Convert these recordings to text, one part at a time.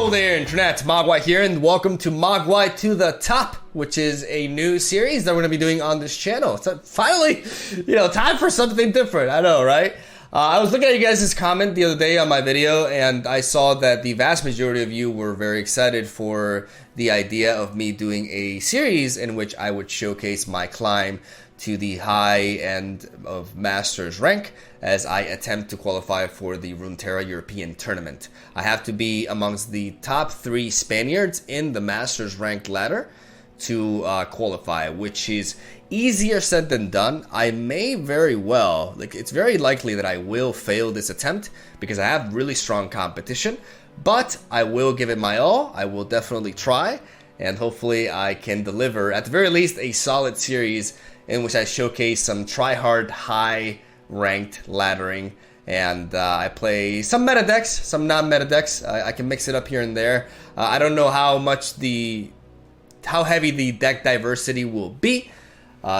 Hello there, Internet. Mogwai here, and welcome to Mogwai to the Top, which is a new series that we're going to be doing on this channel. So finally, time for something different. I know, right? I was looking at you guys' comment the other day on my video, and I saw that the vast majority of you were very excited for the idea of me doing a series in which I would showcase my climb to the high end of Masters rank as I attempt to qualify for the Runeterra European tournament. I have to be amongst the top 3 Spaniards in the Masters ranked ladder to qualify, which is easier said than done. I may very well, it's very likely that I will fail this attempt because I have really strong competition, but I will give it my all. I will definitely try, and hopefully I can deliver at the very least a solid series in which I showcase some try-hard, high-ranked laddering, and I play some meta decks, some non-meta decks. I can mix it up here and there. I don't know how heavy the deck diversity will be,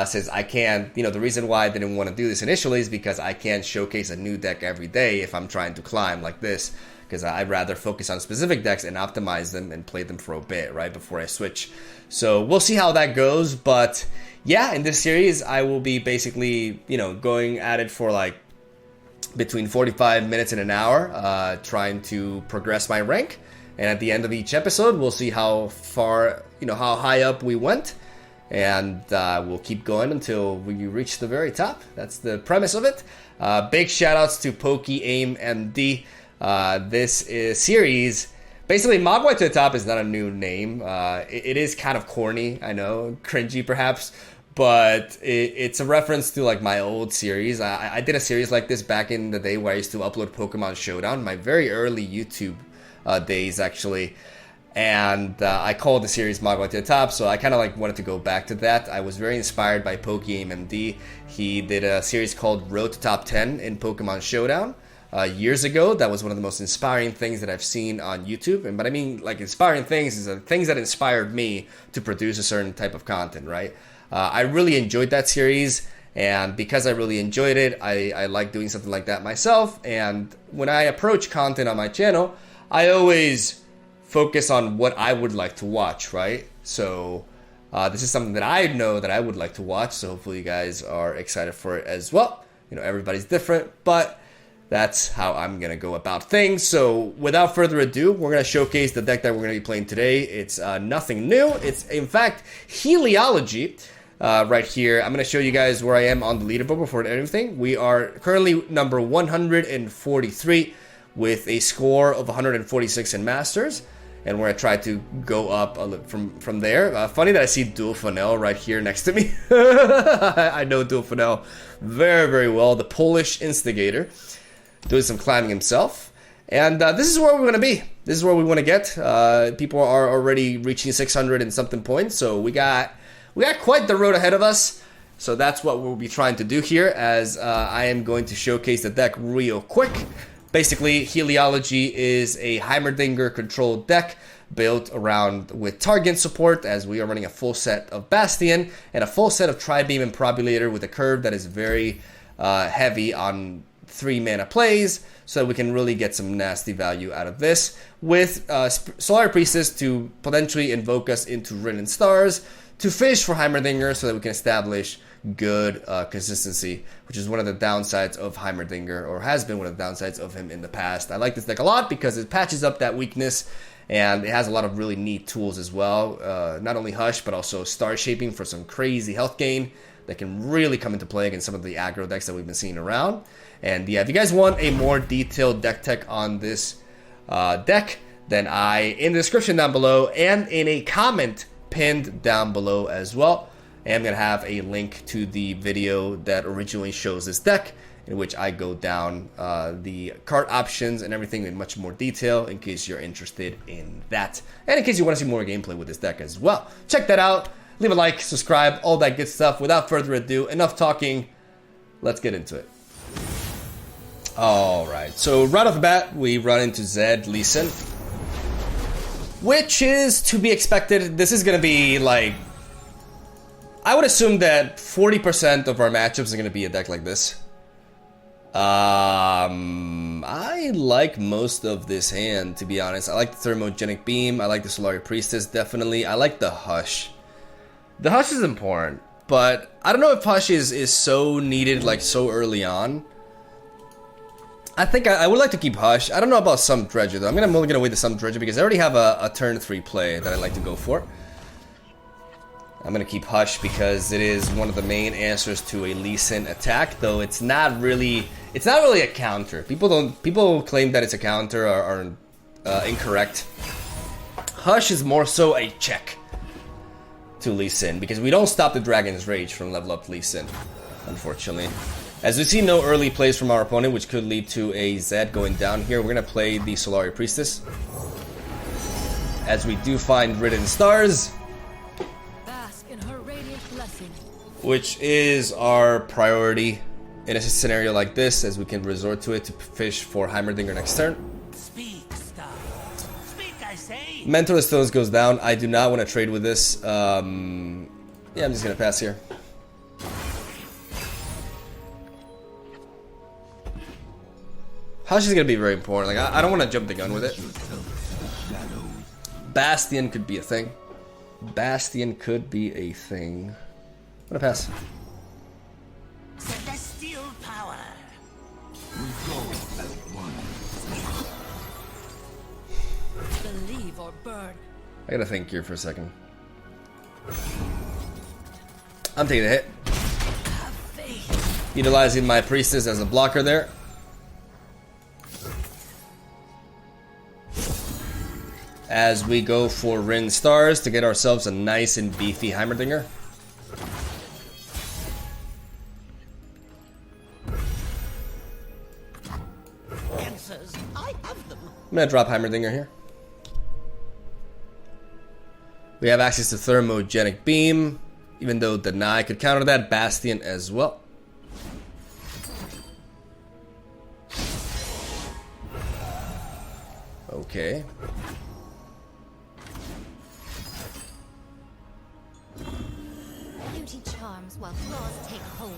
since I can't, the reason why I didn't want to do this initially is because I can't showcase a new deck every day if I'm trying to climb like this, because I'd rather focus on specific decks and optimize them and play them for a bit, right, before I switch. So we'll see how that goes, but yeah, in this series, I will be basically, going at it for like between 45 minutes and an hour, trying to progress my rank. And at the end of each episode, we'll see how far, how high up we went. And we'll keep going until we reach the very top. That's the premise of it. Big shout outs to Pokey Aim MD. This is series. Basically, Mogwai to the Top is not a new name. It is kind of corny, I know, cringy perhaps, but it's a reference to like my old series. I did a series like this back in the day where I used to upload Pokemon Showdown, my very early YouTube days actually, and I called the series Mogwai to the Top, so I kind of like wanted to go back to that. I was very inspired by Pokey MD. He did a series called Road to Top 10 in Pokemon Showdown. Years ago. That was one of the most inspiring things that I've seen on YouTube. But I mean, like, inspiring things is things that inspired me to produce a certain type of content, right? I really enjoyed that series, and because I really enjoyed it, I like doing something like that myself. And when I approach content on my channel, I always focus on what I would like to watch, right? So this is something that I know that I would like to watch, so hopefully you guys are excited for it as well. Everybody's different, but that's how I'm going to go about things. So without further ado, we're going to showcase the deck that we're going to be playing today. It's nothing new. It's, in fact, Heliology right here. I'm going to show you guys where I am on the leaderboard before anything. We are currently number 143 with a score of 146 in Masters. And we're going to try to go up a little from there. Funny that I see Dual Funnel right here next to me. I know Dual Funnel very, very well. The Polish instigator, doing some climbing himself. And this is where we're going to be. This is where we want to get. People are already reaching 600 and something points. So we got quite the road ahead of us. So that's what we'll be trying to do here, as I am going to showcase the deck real quick. Basically, Heliology is a Heimerdinger controlled deck built around with Target support, as we are running a full set of Bastion and a full set of Tri-Beam and Probulator with a curve that is very heavy on 3 mana plays, so that we can really get some nasty value out of this, with Solar Priestess to potentially invoke us into Rin and Stars, to fish for Heimerdinger so that we can establish good consistency, which is one of the downsides of Heimerdinger, or has been one of the downsides of him in the past. I like this deck a lot because it patches up that weakness, and it has a lot of really neat tools as well. Not only Hush, but also Star Shaping for some crazy health gain that can really come into play against some of the aggro decks that we've been seeing around. And yeah, if you guys want a more detailed deck tech on this deck, then in the description down below and in a comment pinned down below as well, I am going to have a link to the video that originally shows this deck, in which I go down the card options and everything in much more detail, in case you're interested in that. And in case you want to see more gameplay with this deck as well. Check that out. Leave a like, subscribe, all that good stuff. Without further ado, enough talking. Let's get into it. Alright, so right off the bat, we run into Zed Lee Sin, which is to be expected. This is going to be like, I would assume that 40% of our matchups are going to be a deck like this. I like most of this hand, to be honest. I like the Thermogenic Beam. I like the Solari Priestess, definitely. I like the Hush. The Hush is important, but I don't know if Hush is so needed, like, so early on. I think I would like to keep Hush. I don't know about Sump Dredger, though. I'm only gonna wait the Sump Dredger because I already have a turn 3 play that I like to go for. I'm gonna keep Hush because it is one of the main answers to a Lee Sin attack, though it's not really a counter. People claim that it's a counter are incorrect. Hush is more so a check to Lee Sin because we don't stop the Dragon's Rage from level up Lee Sin, unfortunately. As we see no early plays from our opponent, which could lead to a Zed going down here, we're gonna play the Solari Priestess. As we do find Ridden Stars, which is our priority in a scenario like this, as we can resort to it to fish for Heimerdinger next turn. Speak, Star. Speak, I say. Mentor Stones goes down. I do not want to trade with this. Yeah, I'm just gonna pass here. Hush is gonna be very important. Like I don't want to jump the gun with it. Bastion could be a thing. Bastion could be a thing. I'm gonna pass. Celestial power. We go as one. Believe or burn. I gotta think here for a second. I'm taking a hit. Have faith. Utilizing my Priestess as a blocker there. As we go for Rin Stars to get ourselves a nice and beefy Heimerdinger. Answers, I have them. I'm gonna drop Heimerdinger here. We have access to Thermogenic Beam, even though Deny could counter that. Bastion as well. Okay. Beauty charms while flaws take hold.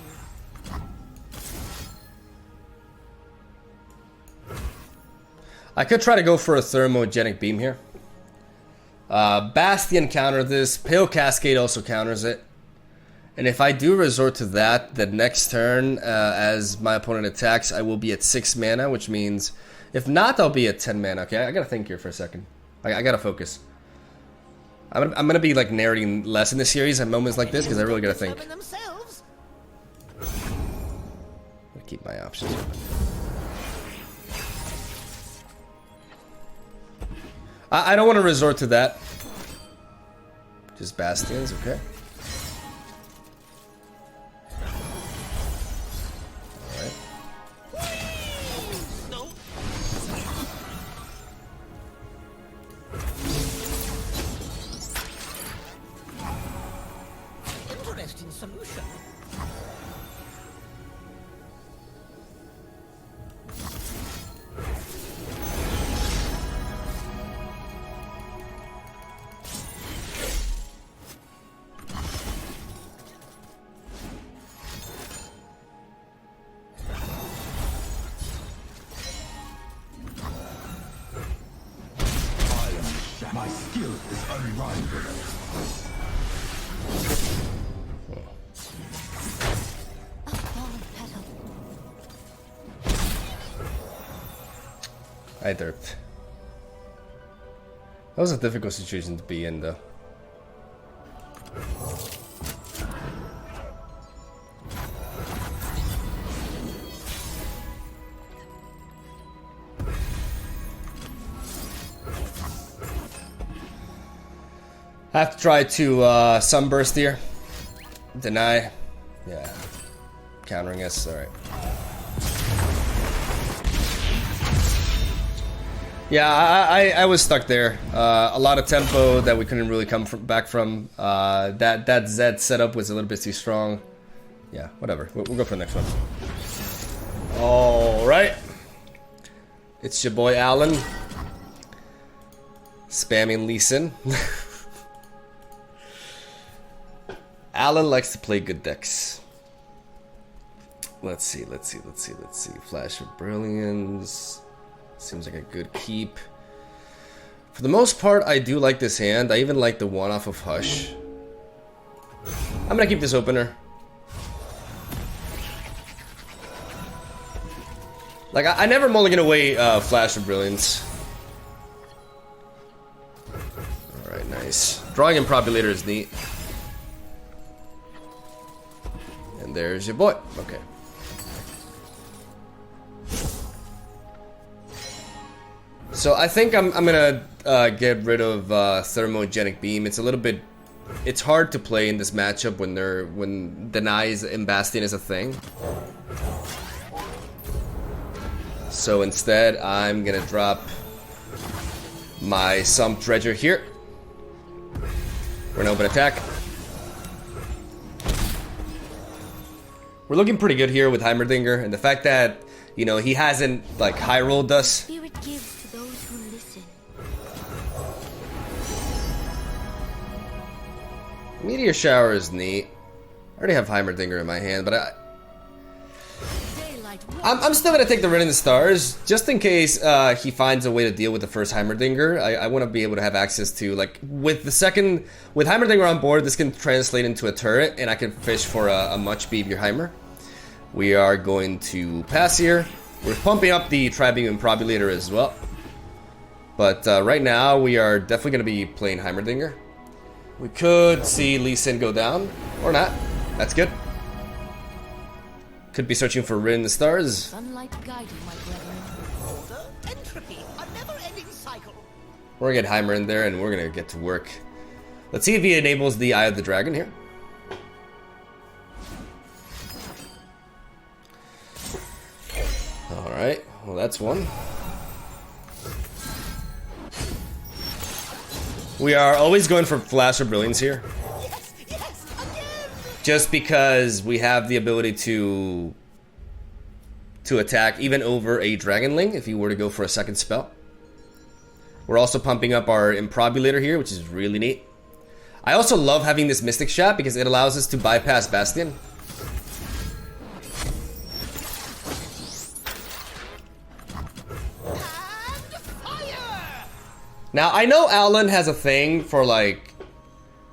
I could try to go for a Thermogenic Beam here. Bastion counter this. Pale Cascade also counters it. And if I do resort to that, the next turn, as my opponent attacks, I will be at 6 mana, which means if not, I'll be at 10 mana. Okay, I gotta think here for a second. I gotta focus. I'm gonna be like narrating less in this series at moments like this because I really gotta think. I'm gonna keep my options open. I don't want to resort to that. Just Bastions, okay. Alright. No. Interesting solution. My skill is unrivaled. A fallen petal. I derped. That was a difficult situation to be in, though. I have to try to Sunburst here. Deny. Yeah. Countering us, alright. Yeah, I was stuck there. A lot of tempo that we couldn't really come back from. That Zed setup was a little bit too strong. Yeah, whatever. We'll go for the next one. Alright. It's your boy Alan. Spamming Lee Sin. Alan likes to play good decks. Let's see. Flash of Brilliance. Seems like a good keep. For the most part, I do like this hand. I even like the one off of Hush. I'm gonna keep this opener. Like, I never mulligan away Flash of Brilliance. Alright, nice. Drawing Improbulator is neat. And there's your boy. Okay. So I think I'm gonna get rid of Thermogenic Beam. It's a little bit... It's hard to play in this matchup when Denies and Bastion is a thing. So instead, I'm gonna drop my Sump Dredger here. We're gonna open attack. We're looking pretty good here with Heimerdinger, and the fact that, you know, he hasn't like high rolled us. Spirit gives to those who listen. Meteor Shower is neat. I already have Heimerdinger in my hand, but I'm still gonna take the Rin in the Stars, just in case he finds a way to deal with the first Heimerdinger. I want to be able to have access to, like, with Heimerdinger on board, this can translate into a turret, and I can fish for a much beefier Heimer. We are going to pass here. We're pumping up the Tri-Beam Improbulator as well. But right now, we are definitely going to be playing Heimerdinger. We could see Lee Sin go down, or not. That's good. Could be searching for Rin in the Stars. Sunlight guiding my brethren. Order, entropy, a never-ending cycle. We're gonna get Heimer in there, and we're gonna get to work. Let's see if he enables the Eye of the Dragon here. Alright, well that's one. We are always going for Flash of Brilliance here. Yes, again! Just because we have the ability to attack even over a Dragonling if you were to go for a second spell. We're also pumping up our Improbulator here, which is really neat. I also love having this Mystic Shot because it allows us to bypass Bastion. Now, I know Alan has a thing for, like,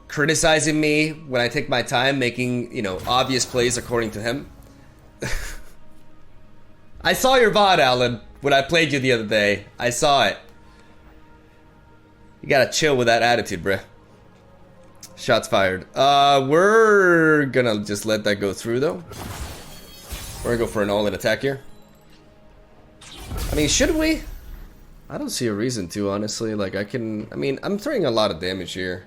criticizing me when I take my time making, you know, obvious plays according to him. I saw your VOD, Alan, when I played you the other day. I saw it. You gotta chill with that attitude, bruh. Shots fired. We're gonna just let that go through, though. We're gonna go for an all-in attack here. I mean, should we? I don't see a reason to, honestly. Like, I'm throwing a lot of damage here.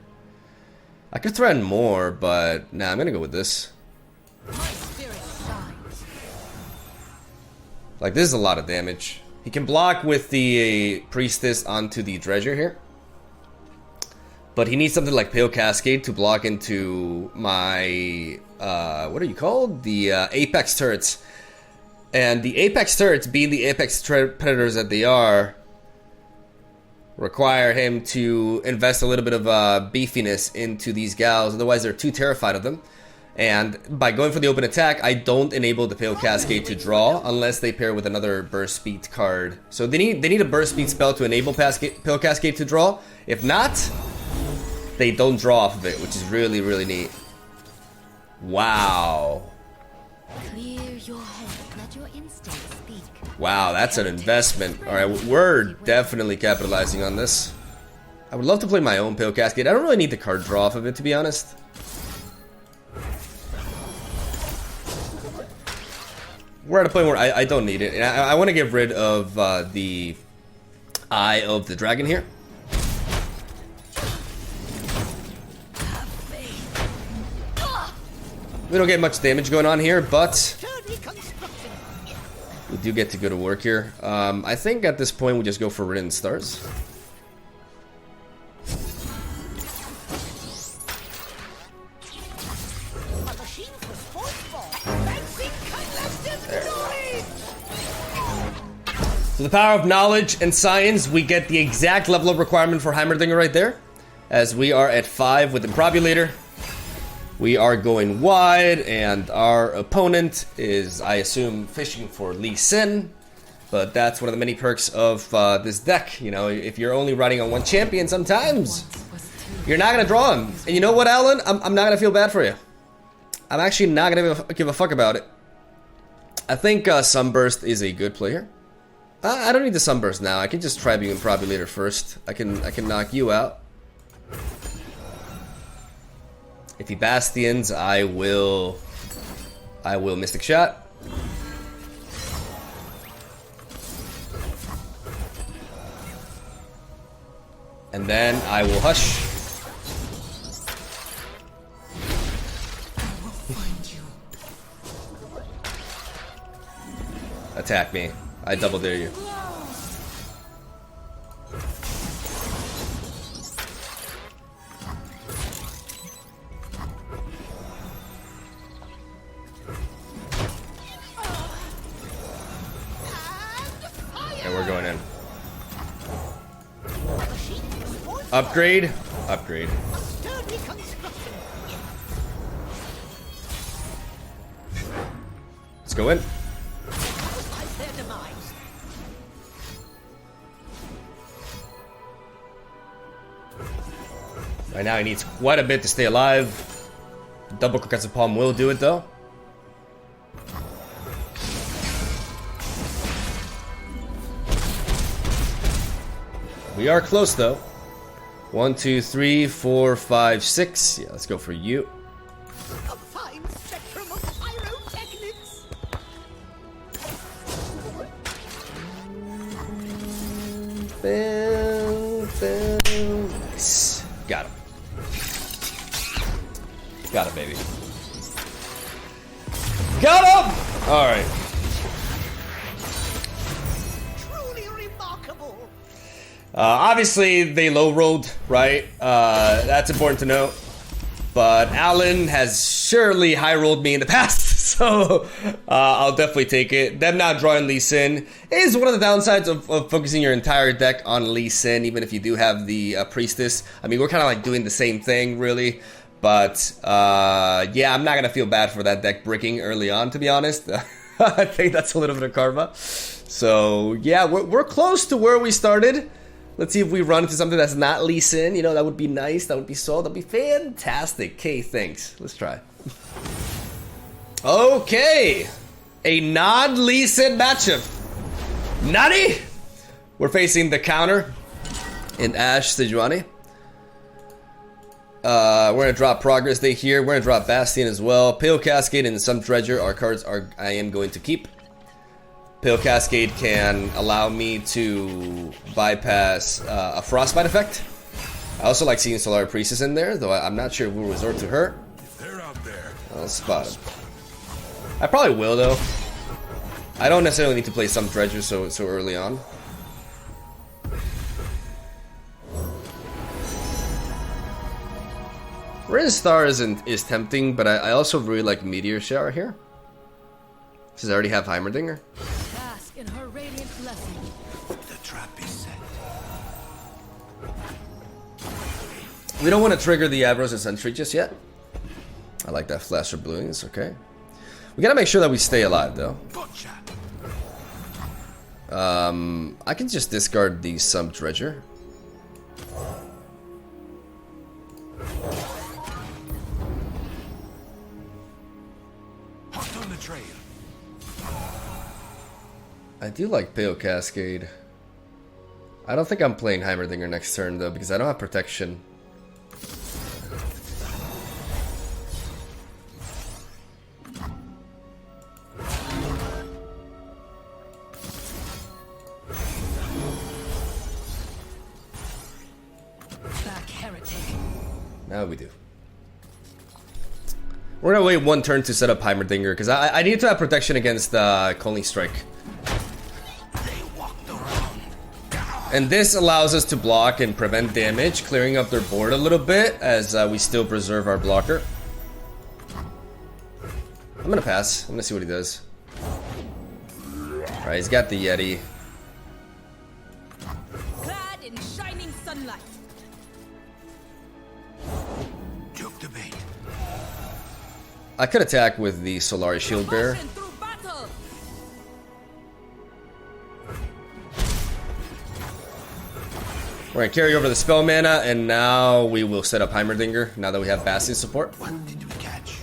I could threaten more, but nah, I'm gonna go with this. My spirit shines. Like, this is a lot of damage. He can block with the Priestess onto the Dredger here. But he needs something like Pale Cascade to block into my, what are you called? The Apex Turrets. And the Apex Turrets, being the Apex Predators that they are, require him to invest a little bit of beefiness into these gals, otherwise they're too terrified of them. And by going for the open attack, I don't enable the Pale Cascade to draw unless they pair with another Burst Speed card. So they need a Burst Speed spell to enable Pale Cascade to draw. If not, they don't draw off of it, which is really, really neat. Wow. Clear your head. Let your instincts speak. Wow, that's an investment. Alright, we're definitely capitalizing on this. I would love to play my own Pale Cascade. I don't really need the card draw off of it, to be honest. We're at a point where I don't need it. And I want to get rid of the Eye of the Dragon here. We don't get much damage going on here, but we do get to go to work here. I think at this point we just go for Rin Stars. So the power of knowledge and science, we get the exact level of requirement for Heimerdinger right there, as we are at 5 with Improbulator. We are going wide, and our opponent is, I assume, fishing for Lee Sin. But that's one of the many perks of this deck. You know, if you're only riding on one champion, sometimes you're not gonna draw him. And you know what, Alan? I'm not gonna feel bad for you. I'm actually not gonna give a fuck about it. I think Sunburst is a good player. I don't need the Sunburst now. I can just tribute and probably later first. I can knock you out. If he Bastions, I will Mystic Shot. And then I will Hush. I will find you. Attack me. I double dare you. And we're going in. Upgrade. Upgrade. Let's go in. Right now he needs quite a bit to stay alive. Double Concussive Palm will do it though. We are close though. 1, 2, 3, 4, 5, 6. Yeah, let's go for you. A fine spectrum of pyrotechnics. Nice. Got him. Got him, baby. Got him! Alright. Truly remarkable. Obviously, they low-rolled, right? That's important to note. But Alan has surely high-rolled me in the past, so I'll definitely take it. Them not drawing Lee Sin is one of the downsides of focusing your entire deck on Lee Sin, even if you do have the Priestess. I mean, we're kind of like doing the same thing, really. But, yeah, I'm not going to feel bad for that deck bricking early on, to be honest. I think that's a little bit of karma. So, yeah, we're close to where we started. Let's see if we run into something that's not Lee Sin. You know, that would be nice. That would be so. That'd be fantastic. Okay, thanks. Let's try. Okay. A non-Lee Sin matchup. Nani? We're facing the counter in Ashe Sejuani. We're going to drop Progress Day here. We're going to drop Bastion as well. Pale Cascade and some Dredger are cards I am going to keep. Pale Cascade can allow me to bypass a Frostbite effect. I also like seeing Solar Priestess in there, though I'm not sure if we'll resort to her. They're out there. I'll spot him. I probably will, though. I don't necessarily need to play some Dredger so early on. Rin Star is tempting, but I also really like Meteor Shower here. Does I already have Heimerdinger? Bask in her radiant blessing. The trap is set. We don't want to trigger the Aggros and Sentry just yet. I like that Flash of Bluing, it's okay. We gotta make sure that we stay alive, though. Gotcha. I can just discard the Sump Dredger. Hot on the trail. I do like Pale Cascade. I don't think I'm playing Heimerdinger next turn, though, because I don't have protection. Back heretic. Now we do. We're gonna wait one turn to set up Heimerdinger, because I need to have protection against Coney Strike. And this allows us to block and prevent damage, clearing up their board a little bit as we still preserve our blocker. I'm gonna pass. I'm gonna see what he does. Alright, he's got the Yeti. Clad in shining sunlight. Took the bait. I could attack with the Solari Shield Bearer. We're gonna carry over the spell mana, and now we will set up Heimerdinger, now that we have Bastion support. What did we catch?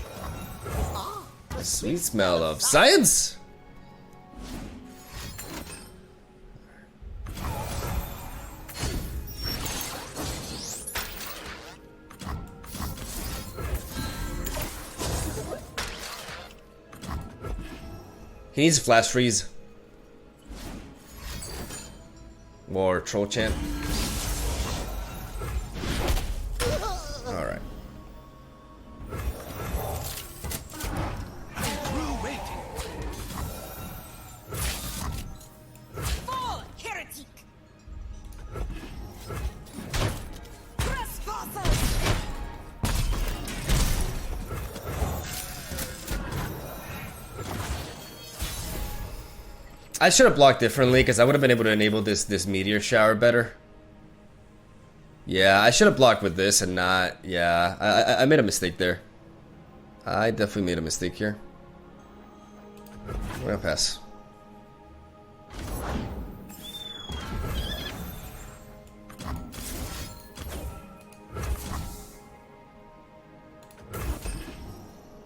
Sweet smell of science! He needs Flash Freeze. Or Troll Chant. Alright. I should have blocked differently because I would have been able to enable this meteor shower better. Yeah, I should have blocked with this and not. Yeah, I made a mistake there. I definitely made a mistake here. We're gonna pass.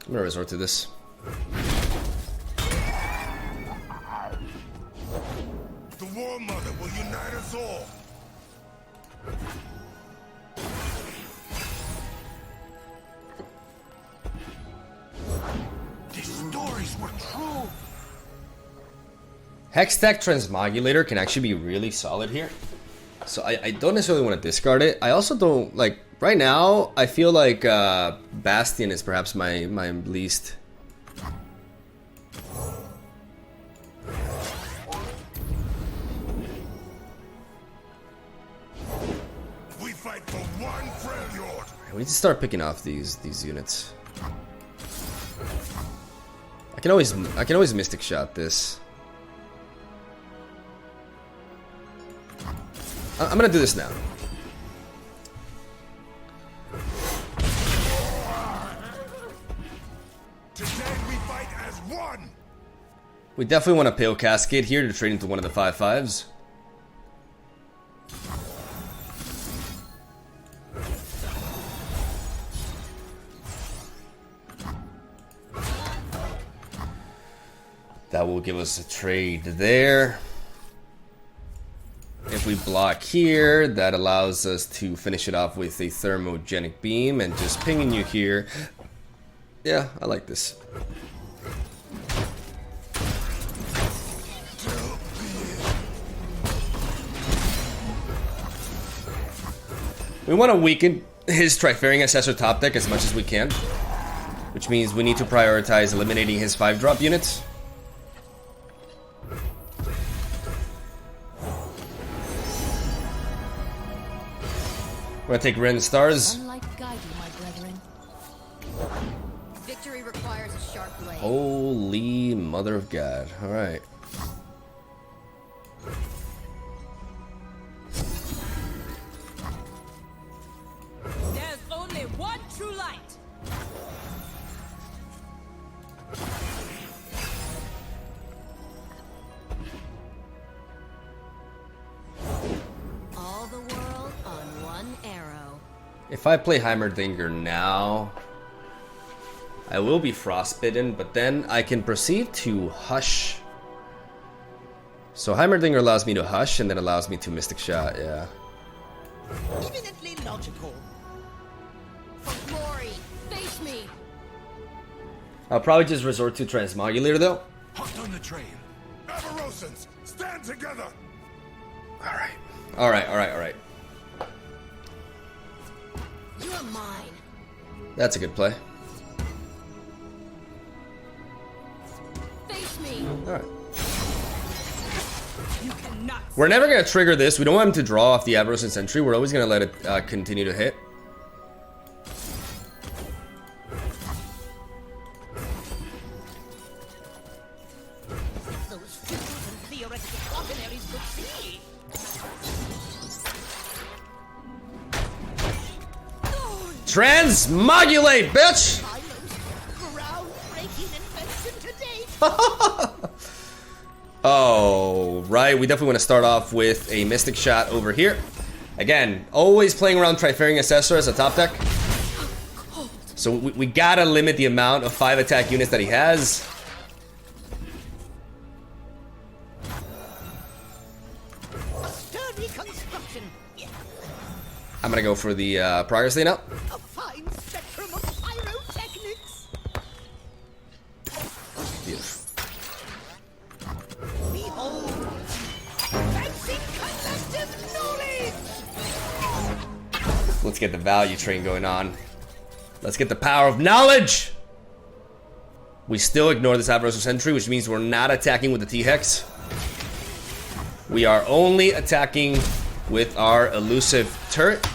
I'm gonna resort to this. The War Mother will unite us all. These stories were true. Hextech Transmogulator can actually be really solid here. So I don't necessarily want to discard it. I also don't, like, right now, I feel like Bastion is perhaps my least. We fight for one Freljord. We need to start picking off these units. I can always Mystic Shot this. I'm gonna do this now. Today we fight as one. We definitely want a Pale Cascade here to trade into one of the 5/5s. That will give us a trade there. If we block here, that allows us to finish it off with a Thermogenic Beam and just pinging you here. Yeah, I like this. We want to weaken his Trifaring Assessor top deck as much as we can, which means we need to prioritize eliminating his 5-drop units. We're gonna take Ren Stars. Sunlight guide you, my brethren. Victory requires a sharp blade. Holy mother of God. Alright. There's only one true light. All the world on one arrow. If I play Heimerdinger now, I will be frostbitten, but then I can proceed to Hush. So Heimerdinger allows me to Hush, and then allows me to Mystic Shot, yeah. Eminently logical. For glory, face me. I'll probably just resort to Transmogulator though. Hot on the trail. Avarosans, stand together. Alright. Alright. You are mine. That's a good play. Face me. Alright. You cannot. We're never going to trigger this. We don't want him to draw off the Avarosan Sentry. We're always going to let it continue to hit. Those fools and theoretical ordinaries could see. Transmogulate, bitch! Silos, ground Oh, right. We definitely want to start off with a Mystic Shot over here. Again, always playing around Trifarian Assessor as a top deck. So we gotta limit the amount of 5 attack units that he has. Sturdy construction. I'm gonna go for the Progress Lane up. A fine spectrum of pyrotechnics. Beautiful. Behold, fancy collective knowledge. Let's get the value train going on. Let's get the power of knowledge. We still ignore this Adversarial Sentry, which means we're not attacking with the T-Hex. We are only attacking with our elusive turret.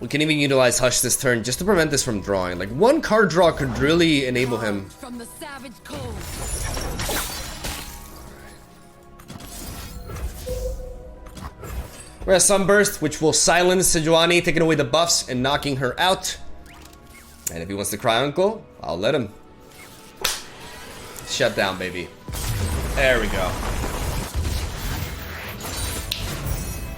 We can even utilize Hush this turn just to prevent this from drawing. Like, one card draw could really enable him. From the savage cold. We're gonna Sunburst, which will silence Sejuani, taking away the buffs and knocking her out. And if he wants to cry uncle, I'll let him. Shut down, baby. There we go.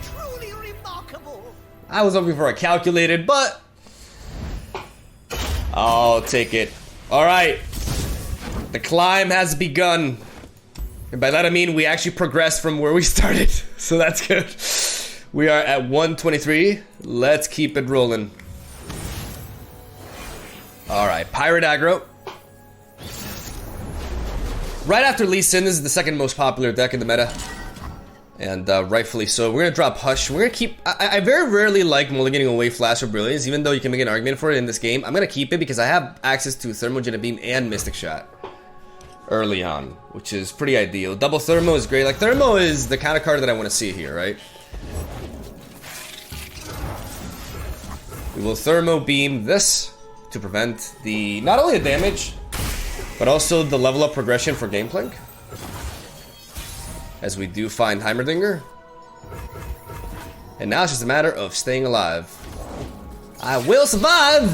Truly remarkable. I was looking for a calculated, but I'll take it. All right. The climb has begun. And by that I mean we actually progressed from where we started. So that's good. We are at 123. Let's keep it rolling. All right, Pirate Aggro. Right after Lee Sin, this is the second most popular deck in the meta. And rightfully so. We're gonna drop Hush. We're gonna keep... I very rarely like mulliganing away Flash or Brilliance, even though you can make an argument for it in this game. I'm gonna keep it because I have access to Thermogenic Beam and Mystic Shot early on, which is pretty ideal. Double Thermo is great. Like, Thermo is the kind of card that I want to see here, right? We will Thermo Beam this to prevent the... not only the damage, but also the level up progression for Gameplank. As we do find Heimerdinger. And now it's just a matter of staying alive. I will survive!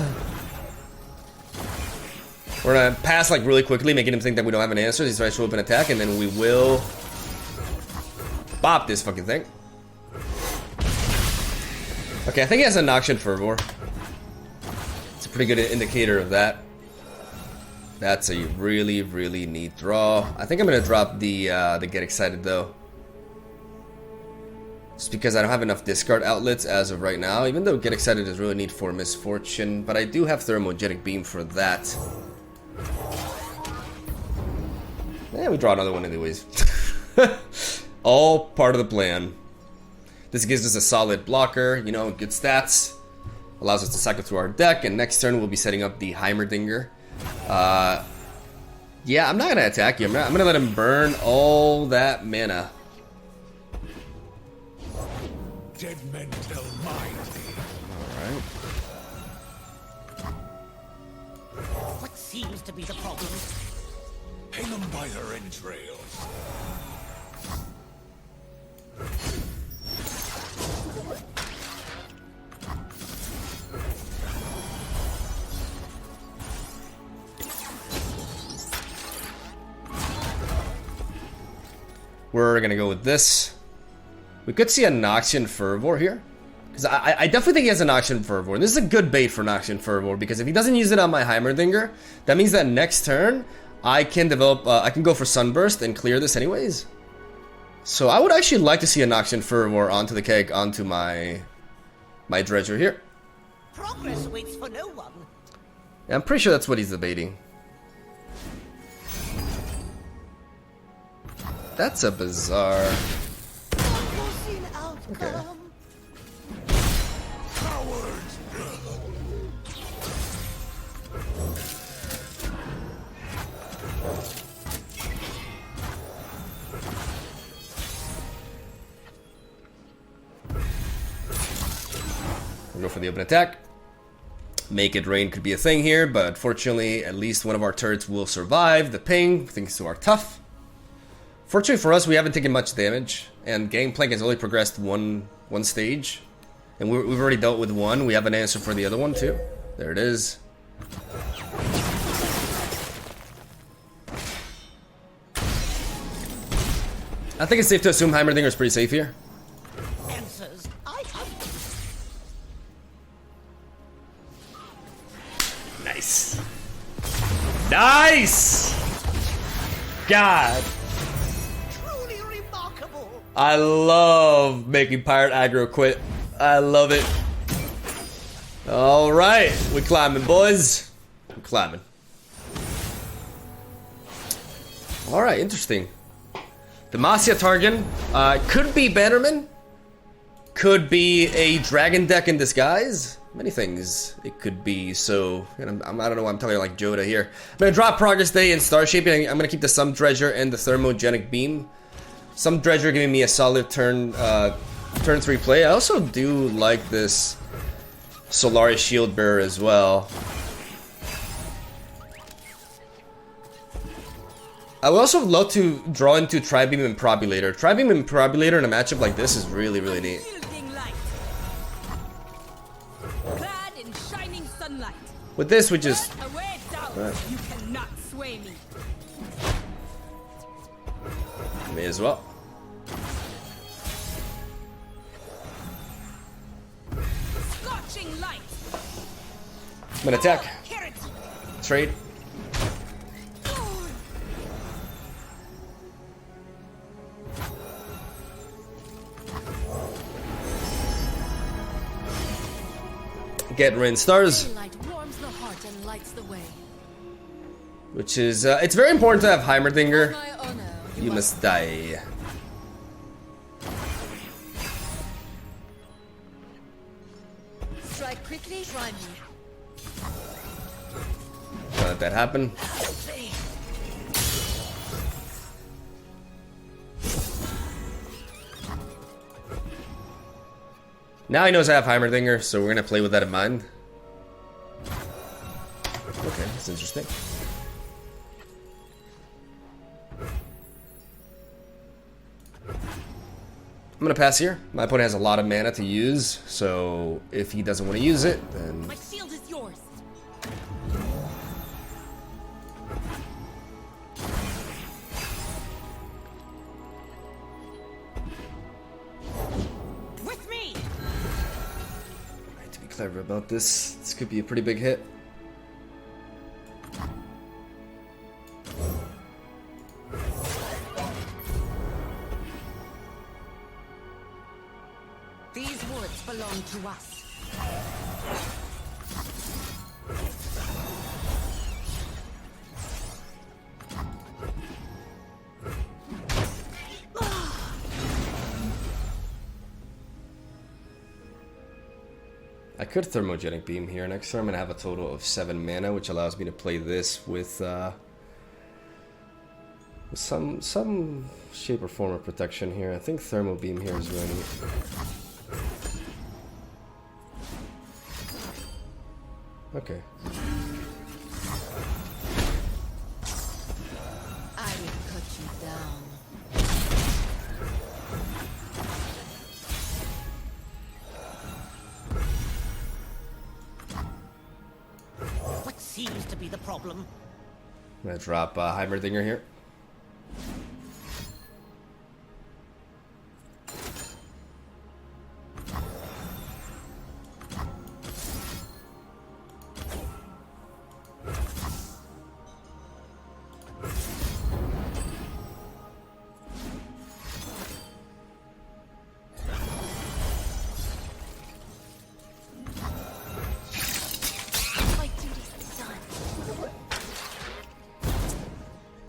We're gonna pass like really quickly, making him think that we don't have an answer. He's trying to show up an attack, and then we will bop this fucking thing. Okay, I think he has a Noxian Fervor. It's a pretty good indicator of that. That's a really, really neat draw. I think I'm gonna drop the Get Excited though. Just because I don't have enough discard outlets as of right now, even though Get Excited is really neat for Misfortune, but I do have Thermogenic Beam for that. Yeah, we draw another one anyways. All part of the plan. This gives us a solid blocker, you know, good stats. Allows us to cycle through our deck, and next turn we'll be setting up the Heimerdinger. Yeah, I'm not gonna attack you. I'm gonna let him burn all that mana. Dead men tell mine. Alright. What seems to be the problem? Hang them by their entrails. We're gonna go with this. We could see a Noxian Fervor here. Because I definitely think he has a Noxian Fervor. This is a good bait for Noxian Fervor, because if he doesn't use it on my Heimerdinger, that means that next turn, I can develop, I can go for Sunburst and clear this anyways. So I would actually like to see a Noxian Fervor onto the keg, onto my Dredger here. Progress waits for no one. Yeah, I'm pretty sure that's what he's debating. That's a bizarre... Unforeseen outcome. Cowards! We'll go for the open attack. Make it rain could be a thing here, but fortunately, at least one of our turrets will survive the ping, thanks to our tough. Fortunately for us, we haven't taken much damage, and Gangplank has only progressed one stage. And we've already dealt with one. We have an answer for the other one, too. There it is. I think it's safe to assume Heimerdinger is pretty safe here. Answers I have. Nice. Nice! God. Truly remarkable. I love making Pirate Aggro quit. I love it. Alright, we climbing, boys. We're climbing. Alright, interesting. Demacia Targan could be Bannerman. Could be a dragon deck in disguise. Many things it could be. So, and I don't know why I'm telling you like Joda here. I'm gonna drop Progress Day and Star Shaping. I'm gonna keep the Sum Dredger and the Thermogenic Beam. Sum Dredger giving me a solid turn 3 play. I also do like this Solaris Shield Bearer as well. I would also love to draw into Tribeam and Probulator. Tribeam and Probulator in a matchup like this is really, really neat. Clad in shining sunlight. With this, we just... Away down. Right. You cannot sway me. May as well. Scorching light. I'm gonna attack. Carrot. Trade. Get Rain Stars, Light warms the heart and lights the way. which is it's very important to have Heimerdinger. My honor. You must die. Strike quickly, try me. Don't let that happen. Now he knows I have Heimerdinger, so we're gonna play with that in mind. Okay, that's interesting. I'm gonna pass here. My opponent has a lot of mana to use, so if he doesn't want to use it, then My shield is yours. With me. I need to be clever about this. This could be a pretty big hit. These woods belong to us. I could Thermogenic Beam here. Next turn I'm gonna have a total of 7 mana, which allows me to play this with some shape or form of protection here. I think Thermo Beam here is really neat. Okay. I will cut you down. What seems to be the problem? I'm gonna drop Heimerdinger here. My duty's done.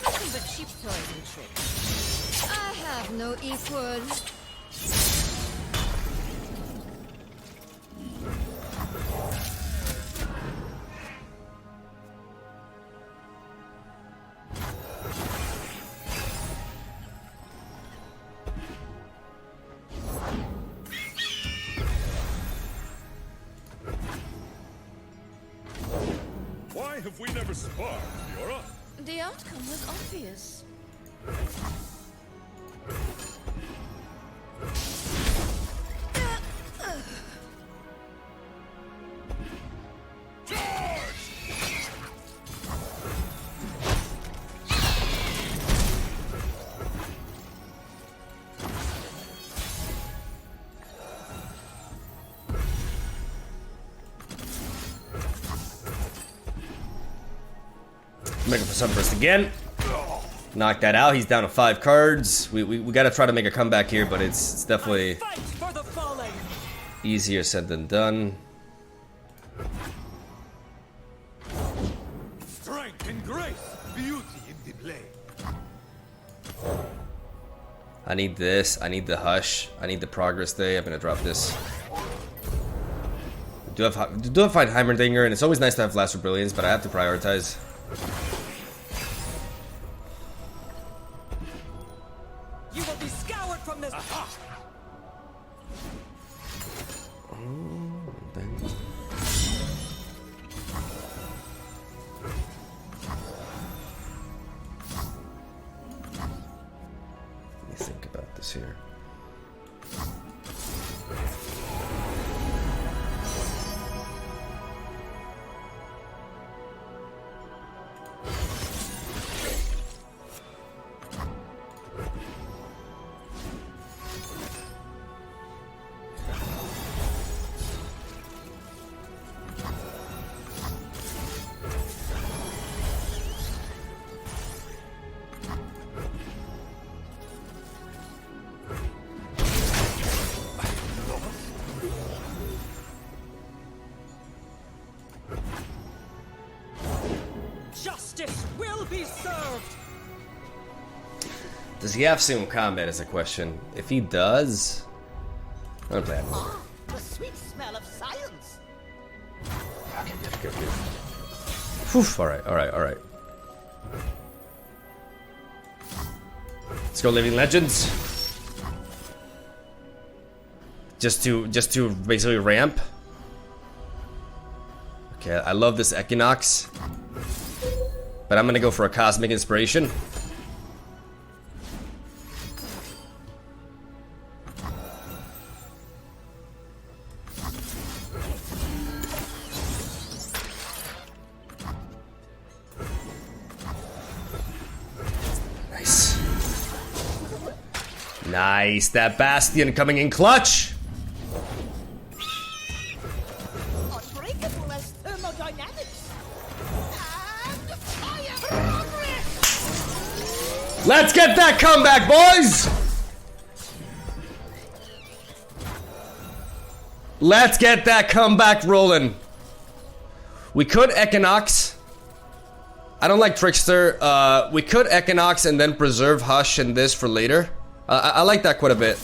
Nothing but cheap toys and tricks. I have no equal. Why have we never sparred, Fiora? The outcome was obvious. Charge! Mega for Sunburst again. Knock that out. He's down to 5 cards. We gotta try to make a comeback here, but it's definitely easier said than done. Strength and grace, beauty in the blade. I need this. I need the Hush. I need the Progress Day. I'm gonna drop this. Do have find Heimerdinger, and it's always nice to have Last Brilliance, but I have to prioritize. You will be scoured from this. Let me think about this here. Justice will be served. Does he have single combat is a question. If he does, I'm gonna play Aggro. The sweet smell of science. Good. Whew, alright. Let's go Living Legends. Just to basically ramp. Okay, I love this Equinox. But I'm gonna go for a Cosmic Inspiration. Nice, that Bastion coming in clutch. Unbreakable as thermodynamics. And fire progress. Let's get that comeback, boys. Let's get that comeback rolling. We could Equinox. I don't like Trickster. We could Equinox and then preserve Hush and this for later. I like that quite a bit.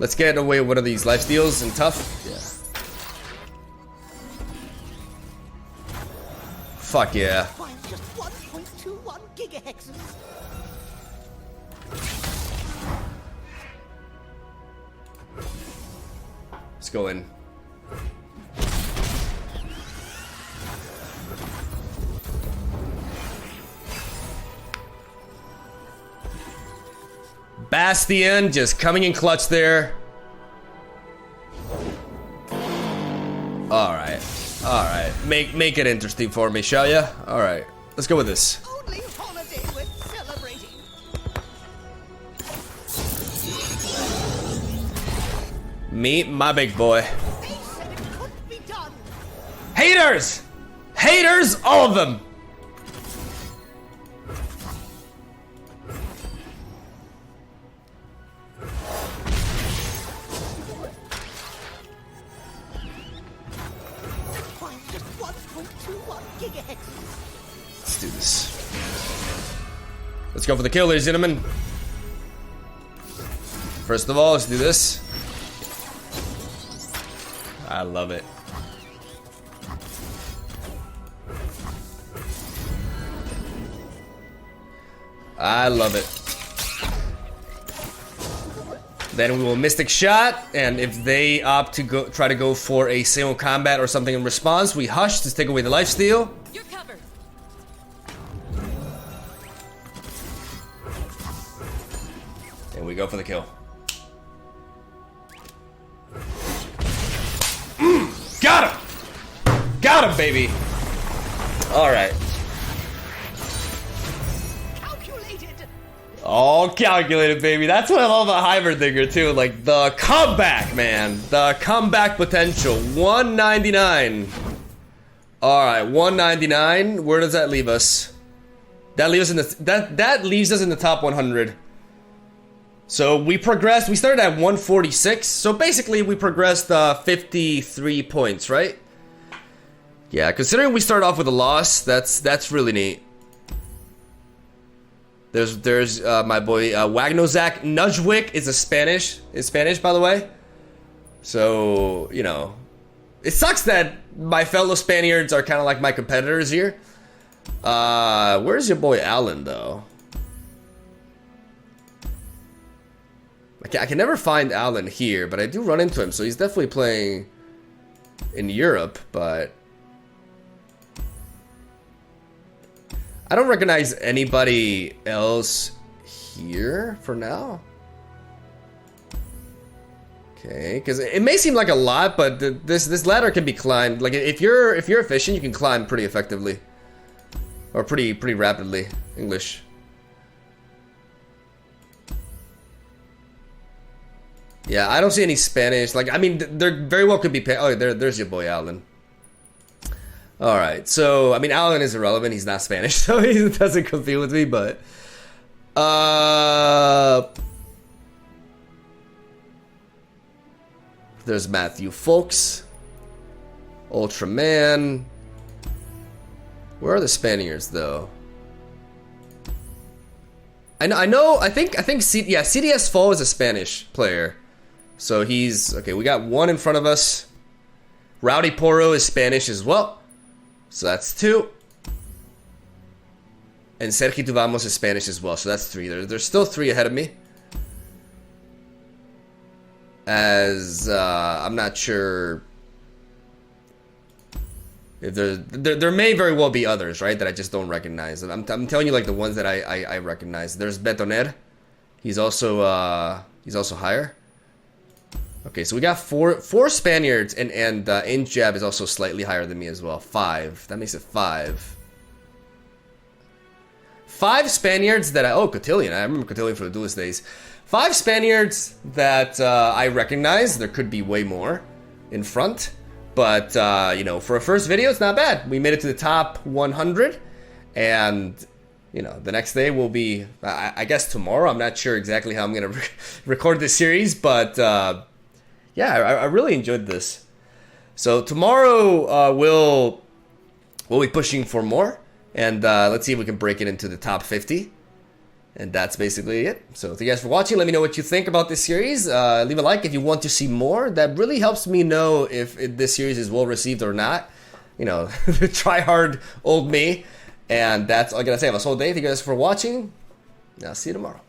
Let's get away with one of these lifesteals and tough. Yeah. Fuck yeah. Just 1.21 gigahexes. Let's go in. Bastion just coming in clutch there. Alright. Make it interesting for me, shall ya? Alright. Let's go with this. Only holiday worth celebrating. Meet my big boy. They said it couldn't be done. Haters! Haters, all of them! Just 1.21 gigahexes. Let's do this. Let's go for the kill, ladies and gentlemen. First of all, let's do this. I love it. I love it. Then we will Mystic Shot, and if they opt to try to go for a single combat or something in response, we Hush to take away the lifesteal. You're covered. And we go for the kill. Got him! Got him, baby! Alright. Calculated. All calculated, baby. That's what I love about Heimerdinger, too. Like, the comeback, man. The comeback potential. 199. All right, 199. Where does that leave us? That leaves us in the that leaves us in the top 100. So we progressed. We started at 146. So basically, we progressed 53 points, right? Yeah, considering we start off with a loss, that's really neat. There's my boy Wagnozak Nudgewick is Spanish, by the way. So, you know, it sucks that my fellow Spaniards are kind of like my competitors here. Where's your boy Alan though? I can never find Alan here, but I do run into him, so he's definitely playing in Europe, but I don't recognize anybody else here for now. Okay, because it may seem like a lot, but this ladder can be climbed. Like if you're efficient, you can climb pretty effectively, or pretty rapidly. English. Yeah, I don't see any Spanish. Like, I mean, there very well could be. Oh, there's your boy Alan. All right, so I mean, Alan is irrelevant. He's not Spanish, so he doesn't compete with me. But there's Matthew Folks, Ultraman. Where are the Spaniards though? I know. I think CDS Fall is a Spanish player. So he's okay. We got one in front of us. Rowdy Poro is Spanish as well. So that's 2. And Sergi Tuvamos is Spanish as well. So that's 3. There's still 3 ahead of me. As I'm not sure if there may very well be others, right, that I just don't recognize. I'm telling you like the ones that I recognize. There's Betoner. He's also higher. Okay, so we got four Spaniards, and Injab is also slightly higher than me as well. 5. That makes it 5. 5 Spaniards that Cotillion. I remember Cotillion for the Duelist days. 5 Spaniards that I recognize. There could be way more in front, but you know, for a first video, it's not bad. We made it to the top 100, and you know, the next day will be, I guess tomorrow. I'm not sure exactly how I'm gonna record this series, but. Yeah, I really enjoyed this. So tomorrow we'll be pushing for more, and let's see if we can break it into the top 50. And that's basically it. So thank you guys for watching. Let me know what you think about this series. Leave a like if you want to see more. That really helps me know if this series is well received or not. You know, try hard old me. And that's all I gotta say. I'm Soul Dave. Thank you guys for watching. I'll see you tomorrow.